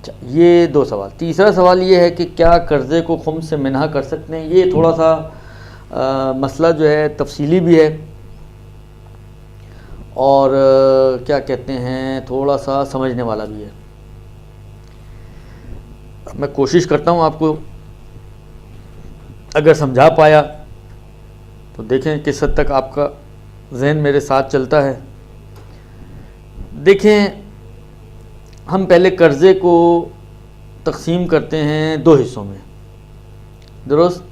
अच्छा, ये 2 सवाल। तीसरा सवाल ये है कि क्या कर्ज़े को खुम्स से मिन्हा कर सकते हैं। ये थोड़ा सा मसला जो है तफसीली भी है और क्या कहते हैं थोड़ा सा समझने वाला भी है। मैं कोशिश करता हूँ आपको अगर समझा पाया तो देखें किस हद तक आपका जहन मेरे साथ चलता है। देखें, हम पहले कर्ज़े को तकसीम करते हैं 2 हिस्सों में, दुरुस्त।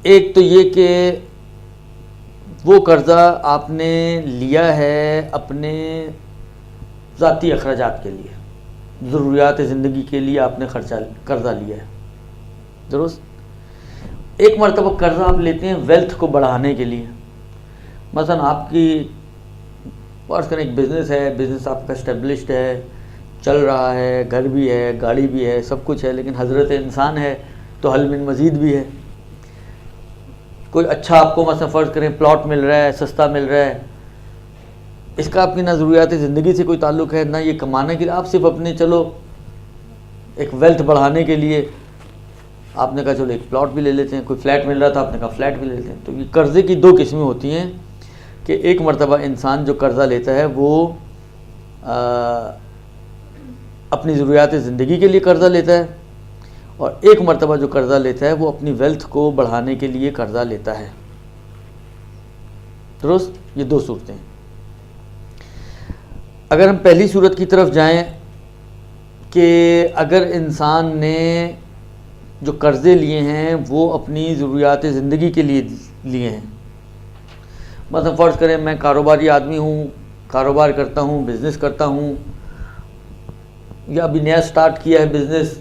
एक तो ये कि वो कर्ज़ा आपने लिया है अपने ज़ाती अखराजात के लिए, ज़रूरियात ज़िंदगी के लिए आपने कर्ज़ा लिया है, दुरुस्त। एक मरतबा कर्ज़ा आप लेते हैं वेल्थ को बढ़ाने के लिए। मसलन आपकी फर्ज़ करें एक बिज़नेस है, बिज़नेस आपका इस्टेब्लिश्ड है, चल रहा है, घर भी है, गाड़ी भी है, सब कुछ है, लेकिन हज़रत इंसान है तो हल मिन मज़ीद भी है। कोई अच्छा आपको मसलन फ़र्ज़ करें प्लॉट मिल रहा है, सस्ता मिल रहा है, इसका आपकी ना ज़रूरियात ज़िंदगी से कोई ताल्लुक़ है ना ये कमाने के लिए, आप सिर्फ अपने चलो एक वेल्थ बढ़ाने के लिए आपने कहा चलो एक प्लॉट भी ले लेते हैं। कोई फ्लैट मिल रहा था, आपने कहा फ्लैट भी ले लेते हैं। तो ये कर्ज़े की 2 किस्में होती हैं कि एक मरतबा इंसान जो कर्ज़ा लेता है वो अपनी ज़रूरियात ज़िंदगी के लिए कर्ज़ा लेता है, और एक मरतबा जो कर्ज़ा लेता है वो अपनी वेल्थ को बढ़ाने के लिए कर्ज़ा लेता है, दुरुस्त। ये 2 सूरतें। अगर हम पहली सूरत की तरफ जाएं कि अगर इंसान ने जो कर्ज़े लिए हैं वो अपनी ज़रूरियात ज़िंदगी के लिए लिए हैं, मतलब फ़र्ज़ करें मैं कारोबारी आदमी हूँ, कारोबार करता हूँ, बिज़नेस करता हूँ, या अभी नया स्टार्ट किया है बिज़नेस,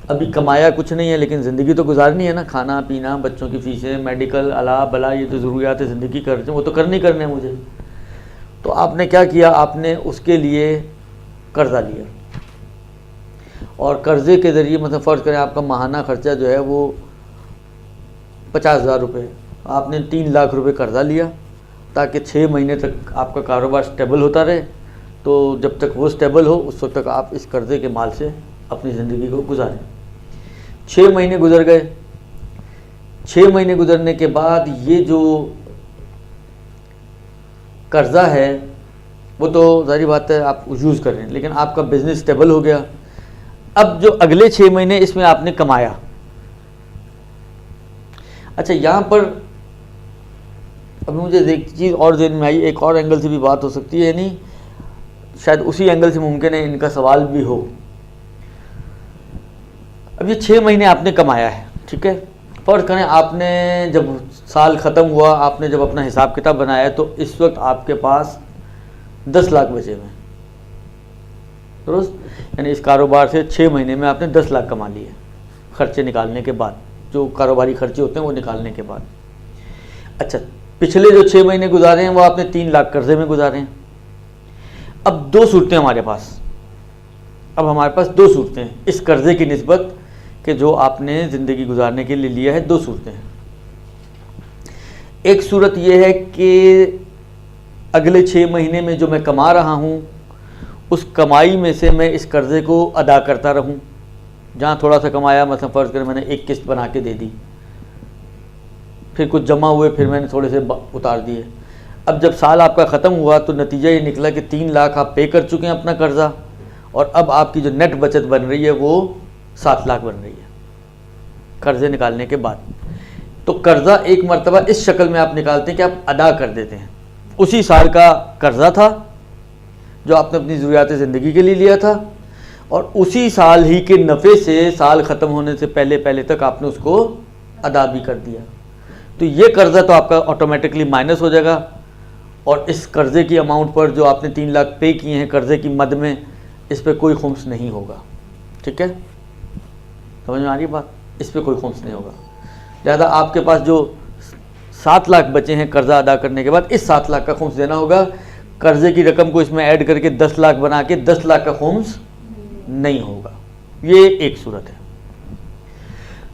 अभी कमाया कुछ नहीं है लेकिन ज़िंदगी तो गुजारनी है ना, खाना पीना, बच्चों की फ़ीसें, मेडिकल, अला बला, ये तो ज़रूरियात ज़िंदगी कर रहे हैं, वो तो करने है मुझे। तो आपने क्या किया, आपने उसके लिए कर्ज़ा लिया, और कर्ज़े के ज़रिए मतलब फ़र्ज़ करें आपका माहाना ख़र्चा जो है वो 50,000 रुपये, आपने 3 लाख रुपये कर्ज़ा लिया ताकि 6 महीने तक आपका कारोबार स्टेबल होता रहे। तो जब तक वो स्टेबल हो उस वक्त तक आप इस कर्ज़े के माल से अपनी ज़िंदगी को गुजारें। 6 महीने गुजर गए। 6 महीने गुजरने के बाद ये जो कर्ज़ा है वो तो ज़ाहिर बात है आप यूज़ कर रहे हैं, लेकिन आपका बिज़नेस स्टेबल हो गया। अब जो अगले 6 महीने इसमें आपने कमाया। अच्छा, यहाँ पर अभी मुझे एक चीज़ और ज़हन में आई, एक और एंगल से भी बात हो सकती है, नहीं शायद उसी एंगल से मुमकिन है इनका सवाल भी हो। अब ये 6 महीने आपने कमाया है, ठीक है। फ़र्ज़ करें आपने जब साल ख़त्म हुआ, आपने जब अपना हिसाब किताब बनाया तो इस वक्त आपके पास 10 लाख बचे हुए, दुरुस्त। यानी इस कारोबार से 6 महीने में आपने 10 लाख कमा लिए, ख़र्चे निकालने के बाद, जो कारोबारी खर्चे होते हैं वो निकालने के बाद। अच्छा, पिछले जो 6 महीने गुजारे हैं वो आपने 3 लाख कर्ज़े में गुजारे हैं। अब 2 सूरतें हमारे पास, अब हमारे पास 2 सूरतें हैं इस कर्ज़े की निस्बत कि जो आपने ज़िंदगी गुजारने के लिए लिया है। 2 सूरतें हैं। एक सूरत यह है कि अगले 6 महीने में जो मैं कमा रहा हूँ उस कमाई में से मैं इस कर्ज़े को अदा करता रहूँ। जहाँ थोड़ा सा कमाया, मतलब फ़र्ज़ करें मैंने एक किस्त बना के दे दी, फिर कुछ जमा हुए, फिर मैंने थोड़े से उतार दिए। अब जब साल आपका ख़त्म हुआ तो नतीजा ये निकला कि 3 लाख आप पे कर चुके हैं अपना कर्ज़ा, और अब आपकी जो नेट बचत बन रही है वो 7 लाख बन रही है कर्ज़े निकालने के बाद। तो कर्ज़ा एक मरतबा इस शक्ल में आप निकालते हैं कि आप अदा कर देते हैं। उसी साल का कर्ज़ा था जो आपने अपनी ज़रूरियात ज़िंदगी के लिए लिया था, और उसी साल ही के नफ़े से साल ख़त्म होने से पहले तक आपने उसको अदा भी कर दिया। तो ये कर्ज़ा तो आपका ऑटोमेटिकली माइनस हो जाएगा, और इस कर्ज़े की अमाउंट पर जो आपने 3 लाख पे किए हैं कर्ज़े की मद में, इस पर कोई खुम्स नहीं होगा, ठीक है। समझ में आ रही बात? इस पर कोई खुम्स नहीं होगा। लिहाजा आपके पास जो 7 लाख बचे हैं कर्ज़ा अदा करने के बाद, इस 7 लाख का खुम्स देना होगा। कर्ज़े की रकम को इसमें ऐड करके 10 लाख बना के 10 लाख का खुम्स नहीं होगा। ये एक सूरत है।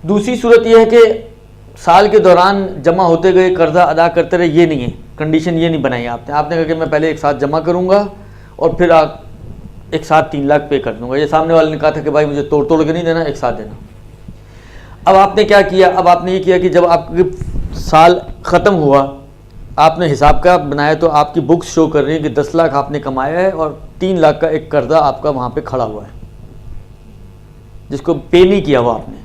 दूसरी सूरत यह है कि साल के दौरान जमा होते गए कर्ज़ा अदा करते रहे, ये नहीं है कंडीशन, ये नहीं बनाई आपने। आपने कहा कि मैं पहले एक साथ जमा करूँगा और फिर एक साथ 3 लाख पे कर दूंगा। ये सामने वाले ने कहा था कि भाई मुझे तोड़ तोड़ के नहीं देना, एक साथ देना। अब आपने क्या किया, अब आपने ये किया कि जब आपके साल ख़त्म हुआ, आपने हिसाब का बनाया तो आपकी बुक्स शो कर रही है कि 10 लाख आपने कमाया है और 3 लाख का एक कर्जा आपका वहाँ पे खड़ा हुआ है जिसको पे नहीं किया हुआ आपने।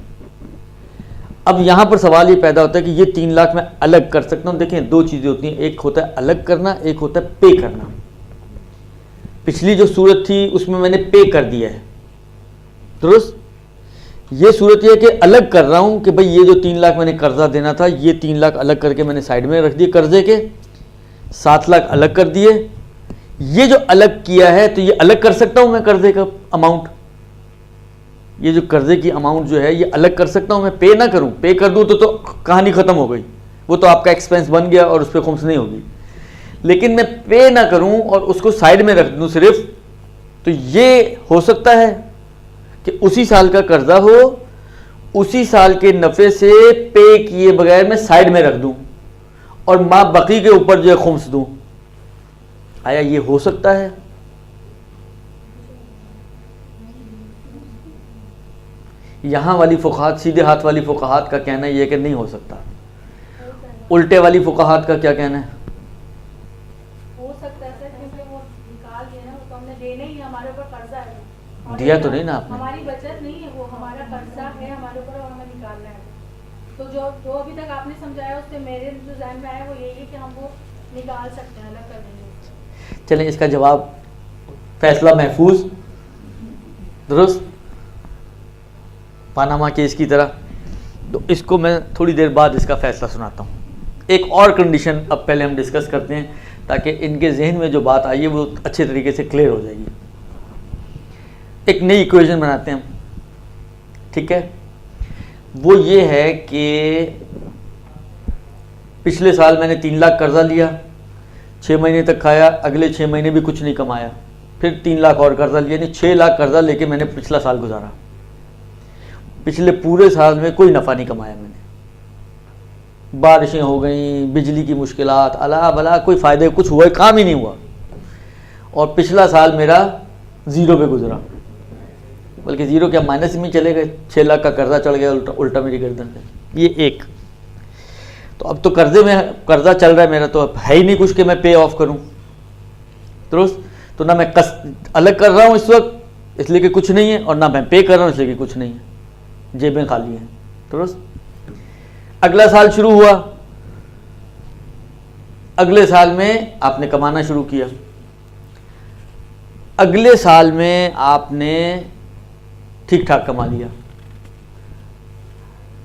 अब यहाँ पर सवाल ये पैदा होता है कि ये 3 लाख मैं अलग कर सकता हूँ। देखिए 2 चीज़ें होती हैं, एक होता है अलग करना, एक होता है पे करना। पिछली जो सूरत थी उसमें मैंने पे कर दिया है, दुरुस्त। ये सूरत ये है कि अलग कर रहा हूँ कि भाई ये जो 3 लाख मैंने कर्जा देना था, ये 3 लाख अलग करके मैंने साइड में रख दिए कर्जे के, 7 लाख अलग कर दिए। ये जो अलग किया है तो ये अलग कर सकता हूँ मैं कर्जे का अमाउंट, ये जो कर्जे की अमाउंट जो है ये अलग कर सकता हूँ मैं, पे ना करूँ। पे कर दूँ तो कहानी ख़त्म हो गई, वो तो आपका एक्सपेंस बन गया और उस पर खुम्स नहीं होगी। लेकिन मैं पे ना करूँ और उसको साइड में रख दूँ सिर्फ, तो ये हो सकता है कि उसी साल का कर्जा हो, उसी साल के नफ़े से पे किए बगैर मैं साइड में रख दूँ और माँ बकी के ऊपर जो है खुम्स दूँ। आया ये हो सकता है? यहाँ वाली फुक़हात, सीधे हाथ वाली फुक़हात का कहना यह है कि नहीं हो सकता। उल्टे वाली फुक़हात का क्या कहना है? हो सकता है सर, क्योंकि वो निकाल दिया ना, तो हमने देना ही, हमारे ऊपर कर्जा है। दिया तो नहीं ना आपने, हमारी बचत नहीं है, वो हमारा कर्जा है हमारे ऊपर और हमें निकालना है। तो जो अभी तक आपने समझाया उससे मेरे जो ज़हन में आया वो यही है कि हम वो निकाल सकते हैं, अलग कर देंगे। चलें इसका जवाब फैसला महफूज, दुरुस्त, पानामा केस की तरह। तो इसको मैं थोड़ी देर बाद इसका फैसला सुनाता हूँ। एक और कंडीशन अब पहले हम डिस्कस करते हैं ताकि इनके जहन में जो बात आई है वो अच्छे तरीके से क्लियर हो जाएगी। एक नई इक्वेशन बनाते हैं हम, ठीक है। वो ये है कि पिछले साल मैंने 3 लाख कर्जा लिया, 6 महीने तक खाया, अगले 6 महीने भी कुछ नहीं कमाया, फिर 3 लाख और कर्जा लिया, यानी 6 लाख कर्जा लेके मैंने पिछला साल गुजारा। पिछले पूरे साल में कोई नफ़ा नहीं कमाया मैंने, बारिशें हो गई, बिजली की मुश्किलात, अला भला कोई फ़ायदे, कुछ हुआ, काम ही नहीं हुआ, और पिछला साल मेरा ज़ीरो पे गुजरा, बल्कि ज़ीरो क्या माइनस में चले गए। 6 लाख का कर्जा चढ़ गया उल्टा मेरी गर्दन पे। ये एक। तो अब तो कर्जे में कर्जा चल रहा है मेरा, तो है ही नहीं कुछ कि मैं पे ऑफ करूं, दुरुस्त। तो ना मैं अलग कर रहा हूं इस वक्त इसलिए कि कुछ नहीं है, और ना मैं पे कर रहा हूं इसलिए कि कुछ नहीं है, जेबें खाली हैं, दुरुस्त। अगला साल शुरू हुआ, अगले साल में आपने कमाना शुरू किया, अगले साल में आपने ठीक ठाक कमा लिया।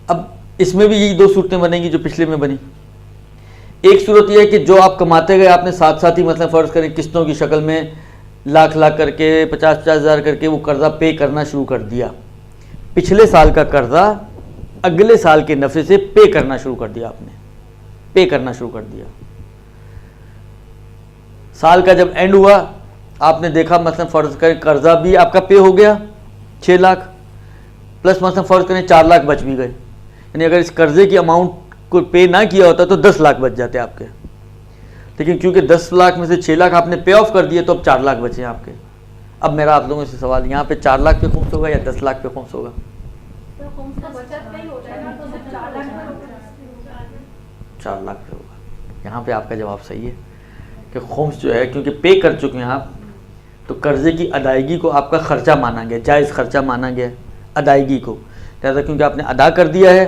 अब इसमें भी यही 2 सूरतें बनेंगी जो पिछले में बनी। एक सूरत यह है कि जो आप कमाते गए आपने साथ साथ ही, मतलब फ़र्ज़ करें किस्तों की शक्ल में लाख लाख करके 50-50 हज़ार करके वो कर्जा पे करना शुरू कर दिया। पिछले साल का कर्जा अगले साल के नफ़े से पे करना शुरू कर दिया, आपने पे करना शुरू कर दिया। साल का जब एंड हुआ आपने देखा, मतलब फ़र्ज़ करें कर्जा भी आपका पे हो गया 6 लाख, प्लस मतलब फ़र्ज़ करें 4 लाख बच भी गए। यानी अगर इस कर्जे की अमाउंट को पे ना किया होता तो 10 लाख बच जाते आपके, लेकिन क्योंकि 10 लाख में से 6 लाख आपने पे ऑफ कर दिए तो अब 4 लाख बचे हैं आपके। अब मेरा आप लोगों से सवाल, यहाँ पे 4 लाख पे खुम्स होगा या 10 लाख पे खुम्स होगा? तो खुम्स तो बचत पे ही होता है ना, तो सिर्फ 4 लाख पे होगा। 4 लाख पे होगा। यहाँ पे आपका जवाब सही है कि खुम्स जो है, क्योंकि पे कर चुके हैं आप, तो कर्जे की अदायगी को आपका ख़र्चा माना गया, जायज़ ख़र्चा माना गया अदायगी को। लिहाजा क्योंकि आपने अदा कर दिया है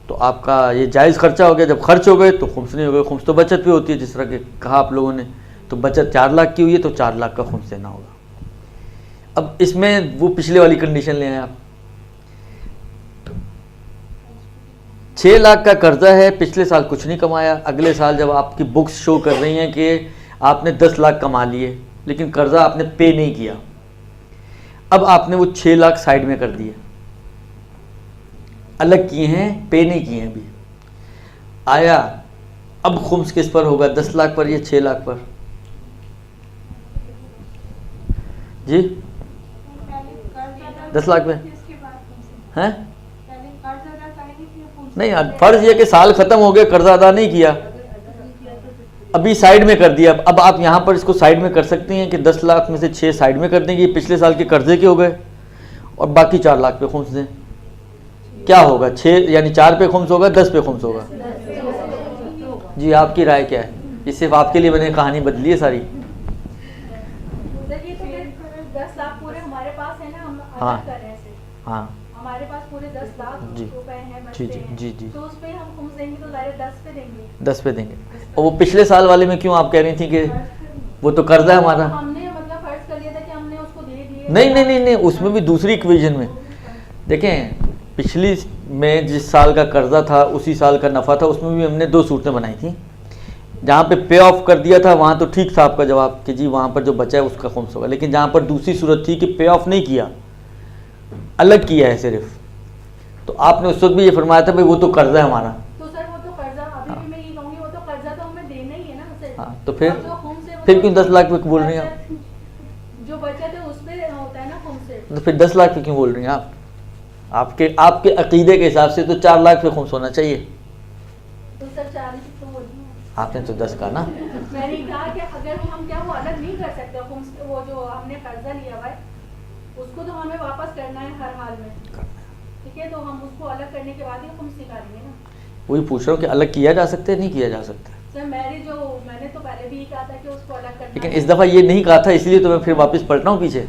तो आपका ये जायज़ ख़र्चा हो गया। जब खर्च हो गए तो खुम्स नहीं हो गए। खुम्स तो बचत पे होती है, जिस तरह के कहा आप लोगों ने। तो बचत 4 लाख की हुई है तो 4 लाख का खुम्स देना होगा। अब इसमें वो पिछले वाली कंडीशन ले आए आप, 6 लाख का कर्जा है, पिछले साल कुछ नहीं कमाया, अगले साल जब आपकी बुक्स शो कर रही हैं कि आपने 10 लाख कमा लिए लेकिन कर्जा आपने पे नहीं किया, अब आपने वो 6 लाख साइड में कर दिए, अलग किए हैं, पे नहीं किए हैं अभी। आया अब खुम्स किस पर होगा, 10 लाख पर या 6 लाख पर? जी 10 लाख पे हैं? नहीं, फर्ज ये कि साल खत्म हो गया, कर्जा अदा नहीं किया, अभी साइड में कर दिया। अब आप यहाँ पर इसको साइड में कर सकती हैं कि 10 लाख में से 6 साइड में कर देंगे, पिछले साल के कर्जे के हो गए, और बाकी 4 लाख पे खुम्स दें। क्या होगा? 6 यानी 4 पे खुम्स होगा, 10 पे खुम्स होगा। जी आपकी राय क्या है? ये सिर्फ आपके लिए मैंने कहानी बदली है सारी। देखिए तो फिर 10 लाख पूरे हमारे पास है ना, हम हाँ। अलग कर रहे हैं ऐसे। हाँ हमारे पास पूरे 10 लाख जी। रुपए हैं, जी बचते जी हैं। जी जी तो उस पे हम खुम्स देंगे तो डायरेक्ट 10 पे देंगे। 10 पे देंगे। और वो पिछले साल वाले में क्यों आप कह रही थी कि वो तो कर्जा है हमारा? हमने मतलब फर्ज कर लिया था कि हमने उसको दे दिए। नहीं, उसमें भी दूसरी इक्वेशन में देखें, पिछली में जिस साल का कर्जा था उसी साल का नफ़ा था, उसमें भी हमने 2 सूरतें बनाई थी। जहाँ पे पे ऑफ कर दिया था वहाँ तो ठीक था आपका जवाब कि जी वहाँ पर जो बचा है उसका खुम्स होगा। लेकिन जहाँ पर दूसरी सूरत थी कि पे ऑफ नहीं किया, अलग किया है सिर्फ, तो आपने उस वक्त भी ये फरमाया था भाई वो तो कर्जा है हमारा। तो सर वो तो कर्जा, अभी भी मैं ये कहूँगी वो तो कर्जा तो हमें देना ही है ना उसे। हाँ तो फिर और जो खुम्स है वो फिर तो क्यों 10 लाख पे बोल रही हैं आप? जो बचत है उस पे होता है ना खुम्स से। तो फिर 10 लाख पे क्यों बोल रही हैं आप? आपके अकीदे के हिसाब से तो 4 लाख पे खुम्स होना चाहिए। तो सर 40 तो हो गई। आपने तो 10 कहा ना। मैंने कहा कि अगर हम क्या वो अलग नहीं कर सकते खुम्स, वो जो हमने कर्जा लिया हुआ है उसको तो हमें वापस करना है हर हाल में, ठीक है? तो हम उसको अलग करने के बाद ही खुम्स निकालेंगे ना। वही पूछ रहा हूँ कि अलग किया जा सकता है, नहीं किया जा सकता? सर मैंने तो पहले भी कहा था कि उसको अलग करना लेकिन है। इस दफ़ा ये नहीं कहा था, इसलिए तो मैं फिर वापस पलट रहा हूँ पीछे।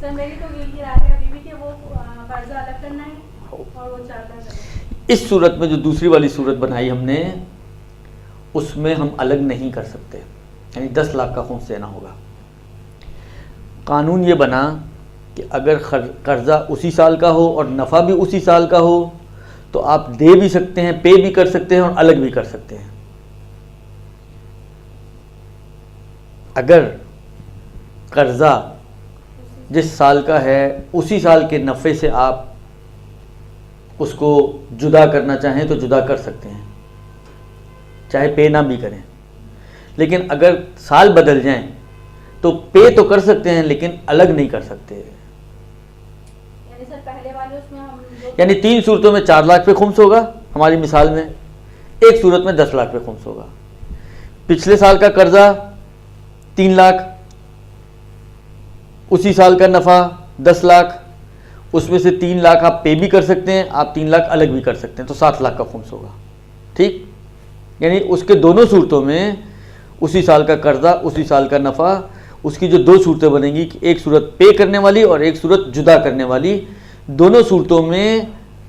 सर मेरी तो यही राय है अभी भी कि वो कर्जा अलग करना है और वो 4 लाख अलग। इस सूरत में जो दूसरी वाली सूरत बनाई हमने, उसमें हम अलग नहीं कर सकते, यानी 10 लाख का खुम्स देना होगा। कानून ये बना कि अगर कर्जा उसी साल का हो और नफ़ा भी उसी साल का हो तो आप दे भी सकते हैं, पे भी कर सकते हैं और अलग भी कर सकते हैं। अगर कर्जा जिस साल का है उसी साल के नफ़े से आप उसको जुदा करना चाहें तो जुदा कर सकते हैं, चाहे पे ना भी करें। लेकिन अगर साल बदल जाएं तो पे तो कर सकते हैं लेकिन अलग नहीं कर सकते। यानी सर पहले वाले उसमें हम यानी 3 सूरतों में 4 लाख पे खुम्स होगा हमारी मिसाल में, एक सूरत में 10 लाख पे खुम्स होगा। पिछले साल का कर्जा 3 लाख, उसी साल का नफ़ा 10 लाख, उसमें से 3 लाख आप पे भी कर सकते हैं, आप 3 लाख अलग भी कर सकते हैं, तो 7 लाख का खुम्स होगा। ठीक, यानी उसके दोनों सूरतों में उसी साल का कर्जा उसी साल का नफ़ा, उसकी जो 2 सूरतें बनेंगी कि एक सूरत पे करने वाली और एक सूरत जुदा करने वाली, दोनों सूरतों में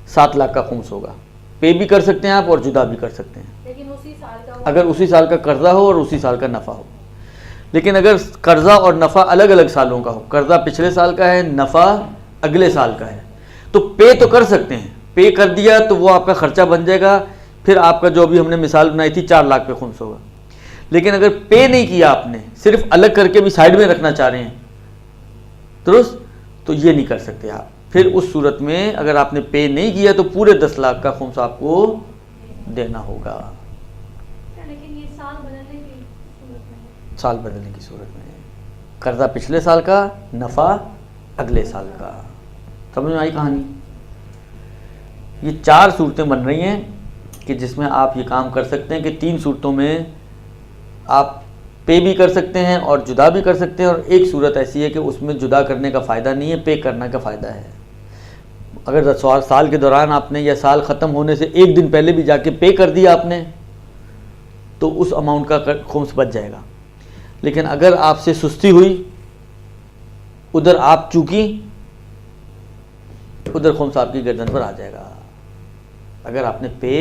7 लाख का खुम्स होगा। पे भी कर सकते हैं आप और जुदा भी कर सकते हैं, लेकिन उसी साल का अगर उसी साल का कर्जा हो और उसी साल का नफ़ा हो। लेकिन अगर कर्जा और नफ़ा अलग अलग सालों का हो, कर्जा पिछले साल का है, नफ़ा अगले साल का है, तो पे तो कर सकते हैं। पे कर दिया तो वो आपका खर्चा बन जाएगा, फिर आपका जो अभी हमने मिसाल बनाई थी 4 लाख पे खुम्स होगा। लेकिन अगर पे नहीं किया आपने, सिर्फ अलग करके भी साइड में रखना चाह रहे हैं दुरुस्त, तो ये नहीं कर सकते आप। फिर उस सूरत में अगर आपने पे नहीं किया तो पूरे 10 लाख का खुम्स आपको देना होगा। लेकिन ये साल बदलने की सूरत में, साल बदलने की सूरत में कर्जा पिछले साल का, नफ़ा अगले साल का। समझ में आई कहानी? ये 4 सूरतें बन रही हैं कि जिसमें आप ये काम कर सकते हैं कि 3 सूरतों में आप पे भी कर सकते हैं और जुदा भी कर सकते हैं, और एक सूरत ऐसी है कि उसमें जुदा करने का फ़ायदा नहीं है, पे करने का फ़ायदा है। अगर साल के दौरान आपने या साल ख़त्म होने से एक दिन पहले भी जाके पे कर दिया आपने तो उस अमाउंट का खुम्स बच जाएगा। लेकिन अगर आपसे सुस्ती हुई, उधर आप चूकी, उधर खुम्स आपकी गर्दन पर आ जाएगा अगर आपने पे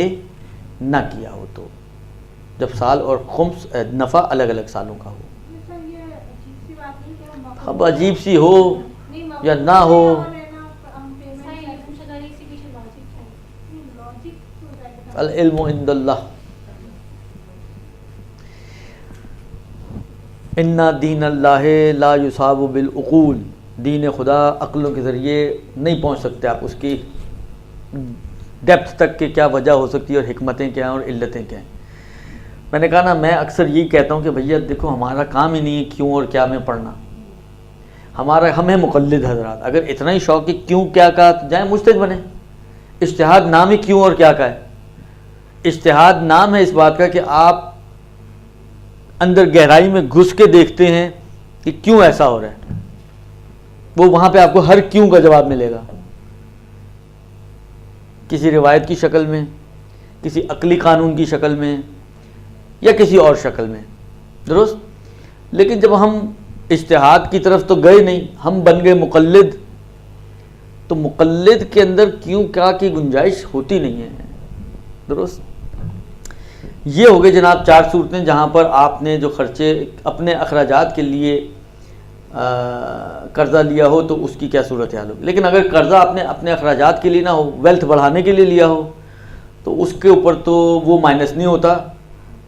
ना किया हो तो, जब साल और खुम्स नफ़ा अलग अलग सालों का हो। सर ये अजीब सी बात नहीं कि हम अब अजीब सी हो या ना हो, अल इल्मु इंदल्लाह, इन्ना दीन अल्लाह ला युसाबु बिल उकूल, दीन खुदा अक्लों के ज़रिए नहीं पहुँच सकते आप उसकी डेप्थ तक के क्या वजह हो सकती है और हिकमतें क्या हैं और इल्लतें क्या हैं। मैंने कहा ना, मैं अक्सर यही कहता हूँ कि भैया देखो हमारा काम ही नहीं है क्यों और क्या में पढ़ना, हम हैं मुक़ल्लिद हज़रात। अगर इतना ही शौक़ है क्यों क्या का, तो जाए मुज्तहिद बने। इज्तिहाद नाम ही क्यों और क्या का है। इज्तिहाद नाम है इस बात का कि आप अंदर गहराई में घुस के देखते हैं कि क्यों ऐसा हो रहा है, वो वहां पे आपको हर क्यों का जवाब मिलेगा, किसी रिवायत की शक्ल में, किसी अकली कानून की शक्ल में, या किसी और शक्ल में। दुरुस्त। लेकिन जब हम इज्तिहाद की तरफ तो गए नहीं, हम बन गए मुक़ल्लिद, तो मुक़ल्लिद के अंदर क्यों क्या की गुंजाइश होती नहीं है। दुरुस्त। ये हो गए जनाब 4 सूरतें जहाँ पर आपने जो खर्चे अपने अखराजात के लिए कर्ज़ा लिया हो तो उसकी क्या सूरत हाल होगी। लेकिन अगर कर्ज़ा आपने अपने अखराजात के लिए ना हो, वेल्थ बढ़ाने के लिए लिया हो, तो उसके ऊपर तो वो माइनस नहीं होता,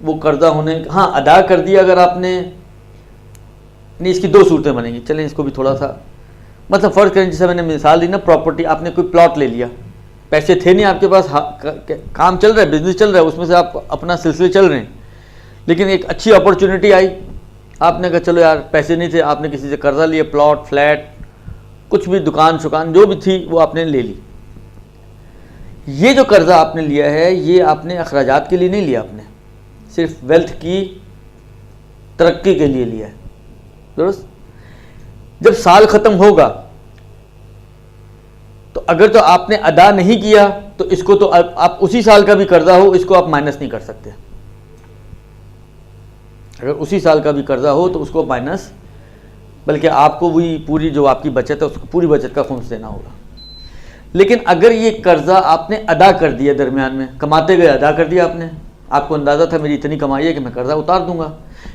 वो कर्ज़ा होने, हाँ अदा कर दिया अगर आपने, नहीं इसकी 2 सूरतें बनेंगी। चलें इसको भी थोड़ा सा, मतलब फ़र्ज़ करें जैसे मैंने मिसाल दी ना, प्रॉपर्टी आपने कोई प्लॉट ले लिया, पैसे थे नहीं आपके पास, काम चल रहा है, बिजनेस चल रहा है, उसमें से आप अपना सिलसिले चल रहे हैं, लेकिन एक अच्छी अपॉर्चुनिटी आई, आपने कहा चलो यार पैसे नहीं थे, आपने किसी से कर्जा लिया, प्लॉट फ्लैट कुछ भी, दुकान शुकान जो भी थी वो आपने ले ली। ये जो कर्जा आपने लिया है ये आपने अखराजात के लिए नहीं लिया, आपने सिर्फ वेल्थ की तरक्की के लिए लिया है। दुरुस्त। जब साल ख़त्म होगा तो अगर तो आपने अदा नहीं किया तो इसको तो आप उसी साल का भी कर्जा हो इसको आप माइनस नहीं कर सकते। अगर उसी साल का भी कर्जा हो तो उसको माइनस, बल्कि आपको वही पूरी जो आपकी बचत है उसको पूरी बचत का खुम्स देना होगा। लेकिन अगर ये कर्जा आपने अदा कर दिया, दरमियान में कमाते गए अदा कर दिया आपने, आपको अंदाज़ा था मेरी इतनी कमाई है कि मैं कर्जा उतार दूंगा,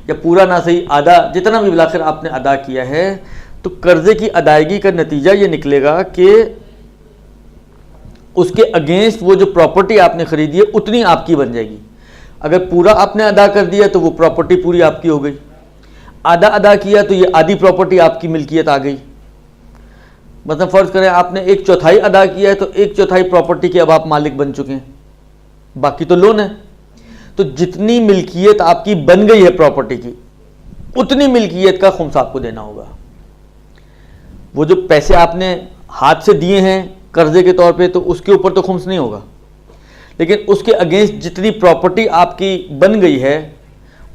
या पूरा ना सही आधा जितना भी बिलाखिर आपने अदा किया है, तो कर्जे की अदायगी का नतीजा ये निकलेगा कि उसके अगेंस्ट वो जो प्रॉपर्टी आपने खरीदी है उतनी आपकी बन जाएगी। अगर पूरा आपने अदा कर दिया तो वो प्रॉपर्टी पूरी आपकी हो गई, आधा अदा किया तो ये आधी प्रॉपर्टी आपकी मिल्कियत आ गई। मतलब फ़र्ज़ करें आपने 1/4 अदा किया है तो 1/4 प्रॉपर्टी के अब आप मालिक बन चुके हैं, बाकी तो लोन है। तो जितनी मिल्कियत आपकी बन गई है प्रॉपर्टी की, उतनी मिल्कियत का खुम्स आपको देना होगा। वो जो पैसे आपने हाथ से दिए हैं कर्जे के तौर पे, तो उसके ऊपर तो खुम्स नहीं होगा, लेकिन उसके अगेंस्ट जितनी प्रॉपर्टी आपकी बन गई है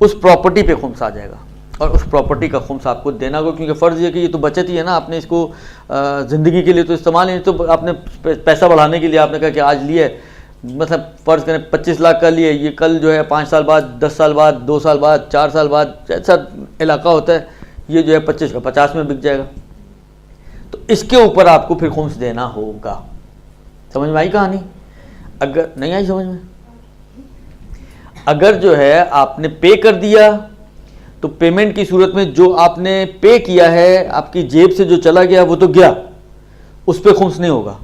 उस प्रॉपर्टी पे खुम्स आ जाएगा, और उस प्रॉपर्टी का खुम्स आपको देना होगा। क्योंकि फ़र्ज़ ये कि ये तो बचत ही है ना, आपने इसको ज़िंदगी के लिए तो इस्तेमाल नहीं, तो आपने पैसा बढ़ाने के लिए आपने कहा कि आज लिए, मतलब फ़र्ज़ करें 25 लाख का लिए, ये कल जो है 5 साल बाद, 10 साल बाद, 2 साल बाद, 4 साल बाद, जैसा इलाका होता है, ये जो है 25 का 50 में बिक जाएगा। तो इसके ऊपर आपको फिर खुम्स देना होगा। समझ में आई कहानी? अगर नहीं आई समझ में, अगर जो है आपने पे कर दिया तो पेमेंट की सूरत में जो आपने पे किया है आपकी जेब से जो चला गया वो तो गया, उस पर खुम्स नहीं होगा।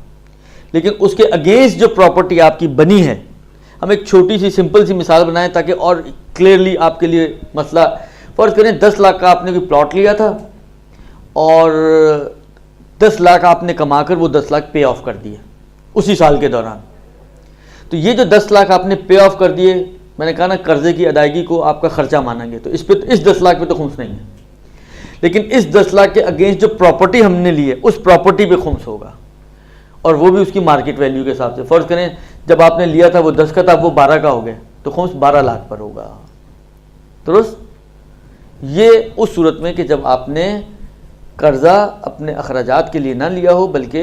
लेकिन उसके अगेंस्ट जो प्रॉपर्टी आपकी बनी है, हम एक छोटी सी सिंपल सी मिसाल बनाएं ताकि और क्लियरली आपके लिए मसला, फ़र्ज़ करें 10 लाख का आपने कोई प्लॉट लिया था और 10 लाख आपने कमाकर वो 10 लाख पे ऑफ कर दिए उसी साल के दौरान। तो ये जो 10 लाख आपने पे ऑफ कर दिए, मैंने कहा ना कर्जे की अदायगी को आपका खर्चा मानेंगे, तो इस 10 लाख पे तो खुम्स नहीं है। लेकिन इस 10 लाख के अगेंस्ट जो प्रॉपर्टी हमने ली है उस प्रॉपर्टी पे खुम्स होगा, और वो भी उसकी मार्केट वैल्यू के हिसाब से। फ़र्ज़ करें जब आपने लिया था वो 10 का था, वो 12 का हो गया, तो खुम्स 12 लाख पर होगा। दुरुस्त। ये उस सूरत में कि जब आपने कर्ज़ा अपने अखराजात के लिए ना लिया हो बल्कि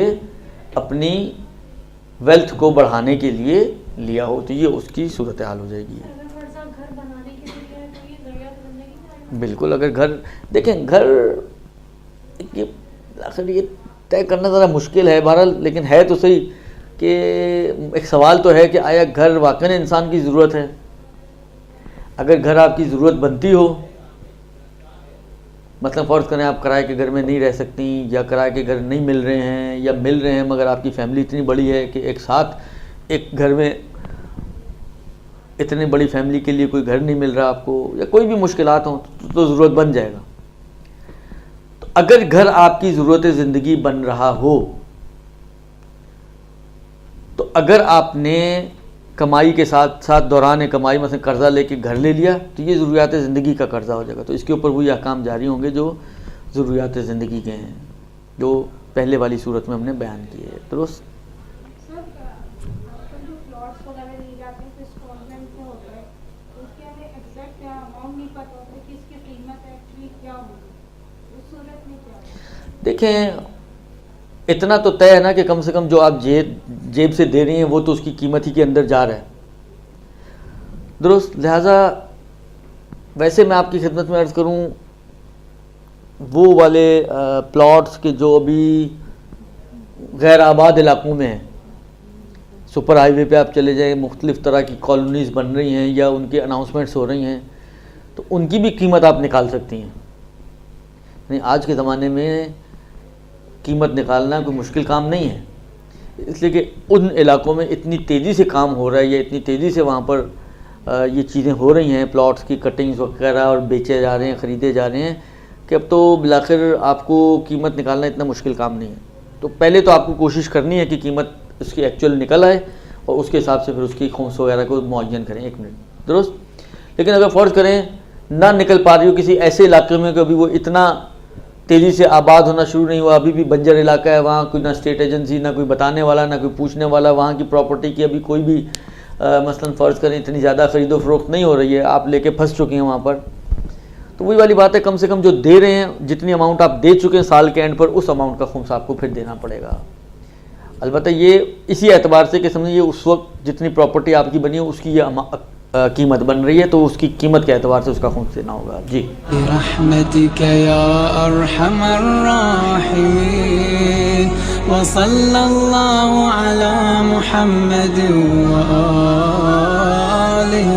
अपनी वेल्थ को बढ़ाने के लिए लिया हो, तो ये उसकी सूरत हाल हो जाएगी। घर बनाने के लिए है तो ये ज़रूरत ज़िंदगी। बिल्कुल। अगर घर देखें, घर ये आखिर ये तय करना ज़रा मुश्किल है बहरहाल, लेकिन है तो सही कि एक सवाल तो है कि आया घर वाकई इंसान की ज़रूरत है। अगर घर आपकी ज़रूरत बनती हो, मतलब फ़र्ज़ करें आप किराए के घर में नहीं रह सकती, या किराए के घर नहीं मिल रहे हैं, या मिल रहे हैं मगर आपकी फैमिली इतनी बड़ी है कि एक साथ एक घर में इतनी बड़ी फैमिली के लिए कोई घर नहीं मिल रहा आपको, या कोई भी मुश्किलात हों तो ज़रूरत बन जाएगा। तो अगर घर आपकी ज़रूरत ज़िंदगी बन रहा हो, तो अगर आपने कमाई के साथ साथ दौरान कमाई मतलब कर्ज़ा लेके घर ले लिया, तो ये ज़रूरियात ज़िंदगी का कर्ज़ा हो जाएगा। तो इसके ऊपर वही अहकाम जारी होंगे जो ज़रूरियात ज़िंदगी के हैं, जो पहले वाली सूरत में हमने बयान किए हैं। दुरुस्त। देखें, इतना तो तय है ना कि कम से कम जो आप जेब से दे रही हैं वो तो उसकी कीमत ही के अंदर जा रहा है, दुरुस्त। लिहाजा वैसे मैं आपकी खिदमत में अर्ज़ करूं, वो वाले प्लॉट्स के जो अभी गैर आबाद इलाकों में हैं, सुपर हाईवे पे आप चले जाएं, मुख्तलिफ़ तरह की कॉलोनीज़ बन रही हैं या उनके अनाउंसमेंट्स हो रही हैं, तो उनकी भी कीमत आप निकाल सकती हैं। यानी आज के ज़माने में कीमत निकालना कोई मुश्किल काम नहीं है, इसलिए कि उन इलाकों में इतनी तेज़ी से काम हो रहा है या इतनी तेज़ी से वहाँ पर ये चीज़ें हो रही हैं, प्लॉट्स की कटिंग्स वगैरह, और बेचे जा रहे हैं, ख़रीदे जा रहे हैं, कि अब तो बिलाखिर आपको कीमत निकालना इतना मुश्किल काम नहीं है। तो पहले तो आपको कोशिश करनी है कि कीमत उसकी एक्चुअल निकल आए और उसके हिसाब से फिर उसकी खुम्स वगैरह को मुअय्यन करें। एक मिनट, दुरुस्त। लेकिन अगर फ़र्ज़ करें ना निकल पा रही हो किसी ऐसे इलाके में कि अभी वो इतना तेज़ी से आबाद होना शुरू नहीं हुआ, अभी भी बंजर इलाका है, वहाँ कोई ना स्टेट एजेंसी, ना कोई बताने वाला, ना कोई पूछने वाला, वहाँ की प्रॉपर्टी की अभी कोई भी मसलन फ़र्ज़ करें इतनी ज़्यादा ख़रीदो फरोख्त नहीं हो रही है, आप लेके फंस चुके हैं वहाँ पर, तो वही वाली बात है, कम से कम जो दे रहे हैं, जितनी अमाउंट आप दे चुके हैं साल के एंड पर, उस अमाउंट का खुम्स आपको फिर देना पड़ेगा। अलबत्ता ये इसी एतबार से कि समझिए उस वक्त जितनी प्रॉपर्टी आपकी बनी है उसकी ये कीमत बन रही है, तो उसकी कीमत के एतबार से उसका खुम्स देना होगा। जी। रहमतिक या अरहमर राहिमीन व सल्लल्लाहु अला मुहम्मद व आलिहि